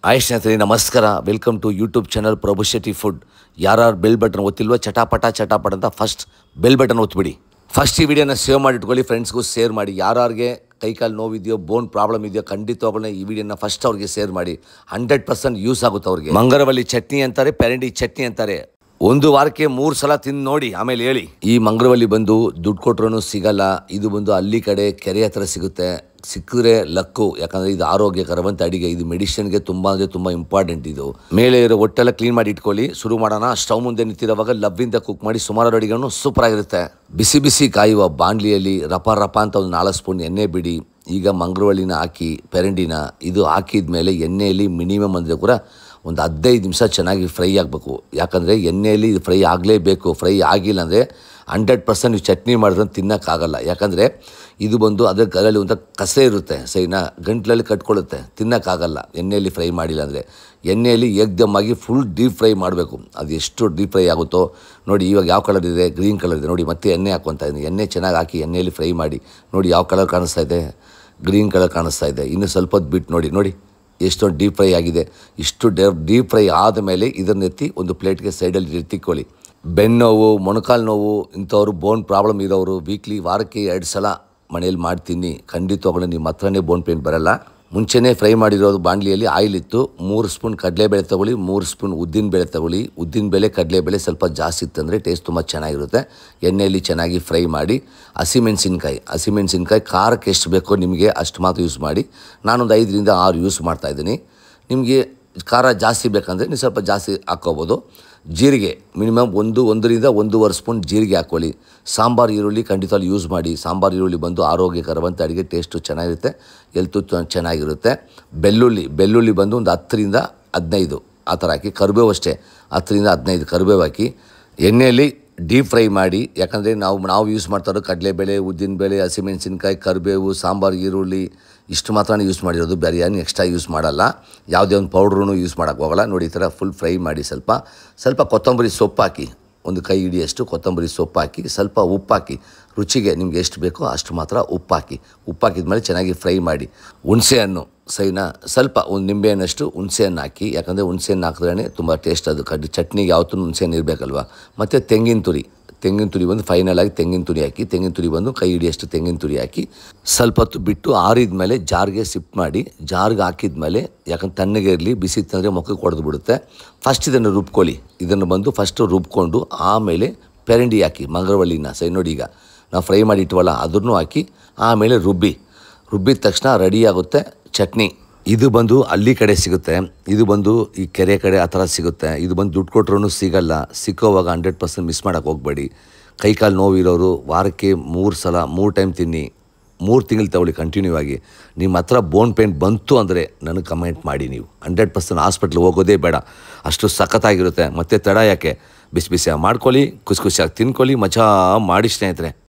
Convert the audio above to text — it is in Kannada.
ಹಾಯ್ ಸ್ನೇಹಿತರೆ ನಮಸ್ಕಾರ. Welcome to YouTube channel Prabhu Shetty food. ಯಾರು ಬೆಲ್ ಬಟನ್ ಒತ್ತಿಲ್ವೋ ಚಟಾಪಟ ಅಂತ ಫಸ್ಟ್ ಬೆಲ್ ಬಟನ್ ಒತ್ತಿಬಿಡಿ. ಫಸ್ಟ್ ಈ ವಿಡಿಯೋನ ಸೇವ್ ಮಾಡಿ ಇಟ್ಕೊಳ್ಳಿ, ಫ್ರೆಂಡ್ಸ್ಗೂ ಶೇರ್ ಮಾಡಿ. ಯಾರಿಗೆ ಕೈಕಾಲು ನೋವಿದೆಯೋ, ಬೋನ್ ಪ್ರಾಬ್ಲಮ್ ಇದೆಯೋ, ಖಂಡಿತವಾಗ್ಲೂ ಈ ವಿಡಿಯೋನ ಫಸ್ಟ್ ಅವ್ರಿಗೆ ಶೇರ್ ಮಾಡಿ. 100% ಯೂಸ್ ಆಗುತ್ತೆ ಅವ್ರಿಗೆ. ಮಂಗರವಳ್ಳಿ ಚಟ್ನಿ ಅಂತಾರೆ, ಪೆರಂಡಿ ಚಟ್ನಿ ಅಂತಾರೆ. ಒಂದು ವಾರಕ್ಕೆ 3 ಸಲ ತಿಂದು ನೋಡಿ, ಆಮೇಲೆ ಹೇಳಿ. ಈ ಮಂಗರವಳ್ಳಿ ಬಂದು ದುಡ್ಡು ಕೊಟ್ರೂ ಸಿಗಲ್ಲ. ಇದು ಬಂದು ಹಳ್ಳಿ ಕಡೆ ಕೆರೆ ಹತ್ರ ಸಿಗುತ್ತೆ. ಸಿಕ್ಕಿದ್ರೆ ಲಕ್ಕು, ಯಾಕಂದರೆ ಇದು ಆರೋಗ್ಯಕರವಂತ ಅಡಿಗೆ. ಇದು ಮೆಡಿಸಿನ್ಗೆ ತುಂಬ ಅಂದರೆ ತುಂಬ ಇಂಪಾರ್ಟೆಂಟ್. ಇದು ಮೇಲೆ ಇರೋ ಹೊಟ್ಟೆಲ್ಲ ಕ್ಲೀನ್ ಮಾಡಿ ಇಟ್ಕೊಳ್ಳಿ. ಶುರು ಮಾಡೋಣ. ಸ್ಟವ್ ಮುಂದೆ ನಿಂತಿರೋವಾಗ ಲವ್ವಿಂದ ಕುಕ್ ಮಾಡಿ ಸುಮಾರು ಅಡಿಗೆನೂ ಸೂಪರ್ ಆಗಿರುತ್ತೆ. ಬಿಸಿ ಬಿಸಿ ಕಾಯುವ ಬಾಣಲಿಯಲ್ಲಿ ರಪ ಅಂತ ಒಂದು 4 ಸ್ಪೂನ್ ಎಣ್ಣೆ ಬಿಡಿ. ಈಗ ಮಂಗರವಳ್ಳಿನ ಹಾಕಿ, ಪೆರಂಡಿನ ಇದು ಹಾಕಿದ ಮೇಲೆ ಎಣ್ಣೆಯಲ್ಲಿ ಮಿನಿಮಮ್ ಅಂದರೆ ಕೂಡ ಒಂದು 15 ನಿಮಿಷ ಚೆನ್ನಾಗಿ ಫ್ರೈ ಆಗಬೇಕು. ಯಾಕಂದರೆ ಎಣ್ಣೆಯಲ್ಲಿ ಇದು ಫ್ರೈ ಆಗಲೇಬೇಕು. ಫ್ರೈ ಆಗಿಲ್ಲ ಅಂದರೆ 100% ನೀವು ಚಟ್ನಿ ಮಾಡಿದ್ರೆ ತಿನ್ನೋಕ್ಕಾಗಲ್ಲ. ಯಾಕಂದರೆ ಇದು ಬಂದು ಅದರ ಅದರಲ್ಲಿ ಒಂದು ಕಸೆ ಇರುತ್ತೆ, ಸರಿನಾ, ಗಂಟ್ಲಲ್ಲಿ ಕಟ್ಕೊಳ್ಳುತ್ತೆ, ತಿನ್ನೋಕ್ಕಾಗಲ್ಲ ಎಣ್ಣೆಯಲ್ಲಿ ಫ್ರೈ ಮಾಡಿಲ್ಲ ಅಂದರೆ. ಎಣ್ಣೆಯಲ್ಲಿ ಏಕ್ದಮ್ಮಾಗಿ ಫುಲ್ ಡೀಪ್ ಫ್ರೈ ಮಾಡಬೇಕು. ಅದು ಎಷ್ಟು ಡೀಪ್ ಫ್ರೈ ಆಗುತ್ತೋ ನೋಡಿ. ಇವಾಗ ಯಾವ ಕಲರ್ ಇದೆ, ಗ್ರೀನ್ ಕಲರ್ ಇದೆ ನೋಡಿ. ಮತ್ತೆ ಎಣ್ಣೆ ಹಾಕ್ಕೊತಾ ಇದ್ದೀನಿ. ಎಣ್ಣೆ ಚೆನ್ನಾಗಿ ಹಾಕಿ ಎಣ್ಣೆಯಲ್ಲಿ ಫ್ರೈ ಮಾಡಿ. ನೋಡಿ ಯಾವ ಕಲರ್ ಕಾಣಿಸ್ತಾ ಇದೆ, ಗ್ರೀನ್ ಕಲರ್ ಕಾಣಿಸ್ತಾ ಇದೆ. ಇನ್ನು ಸ್ವಲ್ಪ ಹೊತ್ತು ಬಿಟ್ಟು ನೋಡಿ ಎಷ್ಟೊಂದು ಡೀಪ್ ಫ್ರೈ ಆಗಿದೆ. ಇಷ್ಟು ಡೀಪ್ ಫ್ರೈ ಆದಮೇಲೆ ಇದನ್ನೆತ್ತಿ ಒಂದು ಪ್ಲೇಟ್ಗೆ ಸೈಡಲ್ಲಿ ತಿಕ್ಕೊಳ್ಳಿ. ಬೆನ್ನೋವು, ಮೊಣಕಾಲು ನೋವು ಇಂಥವ್ರು, ಬೋನ್ ಪ್ರಾಬ್ಲಮ್ ಇರೋರು ವೀಕ್ಲಿ ವಾರಕ್ಕೆ 2 ಸಲ ಮನೇಲಿ ಮಾಡ್ತೀನಿ. ಖಂಡಿತವಾಗ್ಲೂ ನಿಮ್ಮ ಹತ್ರನೇ ಬೋನ್ ಪೇನ್ ಬರಲ್ಲ. ಮುಂಚೆನೇ ಫ್ರೈ ಮಾಡಿರೋದು ಬಾಣಲಿಯಲ್ಲಿ ಆಯಿಲ್ ಇತ್ತು. 3 ಸ್ಪೂನ್ ಕಡಲೆಬೇಳೆ ತೊಗೊಳ್ಳಿ, 3 ಸ್ಪೂನ್ ಉದ್ದಿನಬೇಳೆ ತೊಗೊಳ್ಳಿ. ಉದ್ದಿನಬೇಳೆ ಕಡಲೆಬೇಳೆ ಸ್ವಲ್ಪ ಜಾಸ್ತಿ ಇತ್ತಂದರೆ ಟೇಸ್ಟ್ ತುಂಬ ಚೆನ್ನಾಗಿರುತ್ತೆ. ಎಣ್ಣೆಯಲ್ಲಿ ಚೆನ್ನಾಗಿ ಫ್ರೈ ಮಾಡಿ. ಹಸಿಮೆಣಸಿನ್ಕಾಯಿ ಖಾರಕ್ಕೆ ಎಷ್ಟು ಬೇಕೋ ನಿಮಗೆ ಅಷ್ಟು ಮಾತ್ರ ಯೂಸ್ ಮಾಡಿ. ನಾನೊಂದು 5 ರಿಂದ 6 ಯೂಸ್ ಮಾಡ್ತಾಯಿದ್ದೀನಿ. ನಿಮಗೆ ಖಾರ ಜಾಸ್ತಿ ಬೇಕಂದರೆ ನೀವು ಸ್ವಲ್ಪ ಜಾಸ್ತಿ ಹಾಕ್ಕೋಬೋದು. ಜೀರಿಗೆ ಮಿನಿಮಮ್ 1 ರಿಂದ 1.5 ಸ್ಪೂನ್ ಜೀರಿಗೆ ಹಾಕ್ಕೊಳ್ಳಿ. ಸಾಂಬಾರು ಈರುಳ್ಳಿ ಖಂಡಿತವಾಗಿ ಯೂಸ್ ಮಾಡಿ. ಸಾಂಬಾರು ಈರುಳ್ಳಿ ಬಂದು ಆರೋಗ್ಯಕರವಂತ ಅಡುಗೆ, ಟೇಸ್ಟು ಚೆನ್ನಾಗಿರುತ್ತೆ, ಹೆಲ್ತು ಚೆನ್ನಾಗಿರುತ್ತೆ. ಬೆಳ್ಳುಳ್ಳಿ ಬಂದು ಒಂದು 10 ರಿಂದ 15 ಆ ಥರ ಹಾಕಿ. ಕರಿಬೇವು ಅಷ್ಟೇ 10 ರಿಂದ 15 ಕರಿಬೇವು ಹಾಕಿ ಎಣ್ಣೆಯಲ್ಲಿ ಡೀಪ್ ಫ್ರೈ ಮಾಡಿ. ಯಾಕಂದರೆ ನಾವು ಯೂಸ್ ಮಾಡ್ತಾರೋ ಕಡಲೆಬೇಳೆ, ಉದ್ದಿನಬೇಳೆ, ಹಸಿಮೆಣಸಿನ್ಕಾಯಿ, ಕರಿಬೇವು, ಸಾಂಬಾರು ಈರುಳ್ಳಿ ಇಷ್ಟು ಮಾತ್ರನೇ ಯೂಸ್ ಮಾಡಿರೋದು. ಬೇರೆ ಏನು ಎಕ್ಸ್ಟ್ರಾ ಯೂಸ್ ಮಾಡಲ್ಲ. ಯಾವುದೇ ಒಂದು ಪೌಡ್ರೂ ಯೂಸ್ ಮಾಡೋಕ್ಕೆ ಹೋಗಲ್ಲ. ನೋಡಿ ಈ ಥರ ಫುಲ್ ಫ್ರೈ ಮಾಡಿ. ಸ್ವಲ್ಪ ಕೊತ್ತಂಬರಿ ಸೊಪ್ಪು ಹಾಕಿ, ಒಂದು ಕೈ ಹಿಡಿಯಷ್ಟು ಕೊತ್ತಂಬರಿ ಸೊಪ್ಪು ಹಾಕಿ, ಸ್ವಲ್ಪ ಉಪ್ಪು ಹಾಕಿ. ರುಚಿಗೆ ನಿಮ್ಗೆ ಎಷ್ಟು ಬೇಕೋ ಅಷ್ಟು ಮಾತ್ರ ಉಪ್ಪು ಹಾಕಿ. ಉಪ್ಪು ಹಾಕಿದ್ಮೇಲೆ ಚೆನ್ನಾಗಿ ಫ್ರೈ ಮಾಡಿ. ಹುಣಸೆಹಣ್ಣು ಸೈನಾ, ಸ್ವಲ್ಪ ಒಂದು ನಿಂಬೆಹಣ್ಣಷ್ಟು ಹುಣಸೆಹಣ್ಣು ಹಾಕಿ. ಯಾಕಂದರೆ ಹುಣಸೆಹಣ್ಣು ಹಾಕಿದ್ರೇ ತುಂಬ ಟೇಸ್ಟ್. ಅದು ಚಟ್ನಿಗೆ ಯಾವತ್ತೂ ಹುಣಸೆಹಣ್ಣು ಇರಬೇಕಲ್ವ. ಮತ್ತು ತೆಂಗಿನ ತುರಿ ಬಂದು ಫೈನಲ್ ಆಗಿ ತೆಂಗಿನ ತುರಿ ಹಾಕಿ. ತೆಂಗಿನ ತುರಿ ಬಂದು ಕೈ ಹಿಡಿಯಷ್ಟು ತೆಂಗಿನ ತುರಿ ಹಾಕಿ. ಸ್ವಲ್ಪ ಹೊತ್ತು ಬಿಟ್ಟು ಆರಿದ ಮೇಲೆ ಜಾರ್ಗೆ ಶಿಫ್ಟ್ ಮಾಡಿ. ಜಾರ್ಗೆ ಹಾಕಿದ್ಮೇಲೆ, ಯಾಕಂದ್ರೆ ತಣ್ಣಗೆ ಇರಲಿ, ಬಿಸಿ ತಂದರೆ ಮುಖಕ್ಕೆ ಹೊಡೆದು ಬಿಡುತ್ತೆ. ಫಸ್ಟ್ ಇದನ್ನು ರುಬ್ಕೊಳ್ಳಿ. ಇದನ್ನು ಬಂದು ಫಸ್ಟು ರುಬ್ಕೊಂಡು ಆಮೇಲೆ ಪೆರಂಡಿ ಹಾಕಿ. ಮಂಗರವಳ್ಳಿನ ನೋಡಿ, ಈಗ ನಾವು ಫ್ರೈ ಮಾಡಿ ಇಟ್ವಲ್ಲ ಅದನ್ನು ಹಾಕಿ ಆಮೇಲೆ ರುಬ್ಬಿದ ತಕ್ಷಣ ರೆಡಿಯಾಗುತ್ತೆ ಚಟ್ನಿ. ಇದು ಬಂದು ಹಳ್ಳಿ ಕಡೆ ಸಿಗುತ್ತೆ. ಇದು ಬಂದು ಈ ಕೆರೆ ಕಡೆ ಆ ಥರ ಸಿಗುತ್ತೆ. ಇದು ಬಂದು ದುಡ್ಡು ಕೊಟ್ರೂ ಸಿಗಲ್ಲ. ಸಿಕ್ಕೋವಾಗ 100% ಮಿಸ್ ಮಾಡೋಕ್ಕೆ ಹೋಗಬೇಡಿ. ಕೈಕಾಲು ನೋವಿರೋರು ವಾರಕ್ಕೆ 3 ಸಲ 3 ಟೈಮ್ ತಿನ್ನಿ. 3 ತಿಂಗಳು ತಗೊಳ್ಳಿ ಕಂಟಿನ್ಯೂ ಆಗಿ. ನಿಮ್ಮ ಹತ್ರ ಬೋನ್ ಪೇನ್ ಬಂತು ಅಂದರೆ ನನಗೆ ಕಮೆಂಟ್ ಮಾಡಿ. ನೀವು 100% ಹಾಸ್ಪಿಟ್ಲಿಗೆ ಹೋಗೋದೇ ಬೇಡ, ಅಷ್ಟು ಸಖತ್ತಾಗಿರುತ್ತೆ. ಮತ್ತು ತಡ ಯಾಕೆ, ಬಿಸಿಯಾಗಿ ಮಾಡ್ಕೊಳ್ಳಿ, ಖುಷಿಯಾಗಿ ತಿನ್ಕೊಳ್ಳಿ, ಮಜಾ ಮಾಡಿ ಸ್ನೇಹಿತರೆ.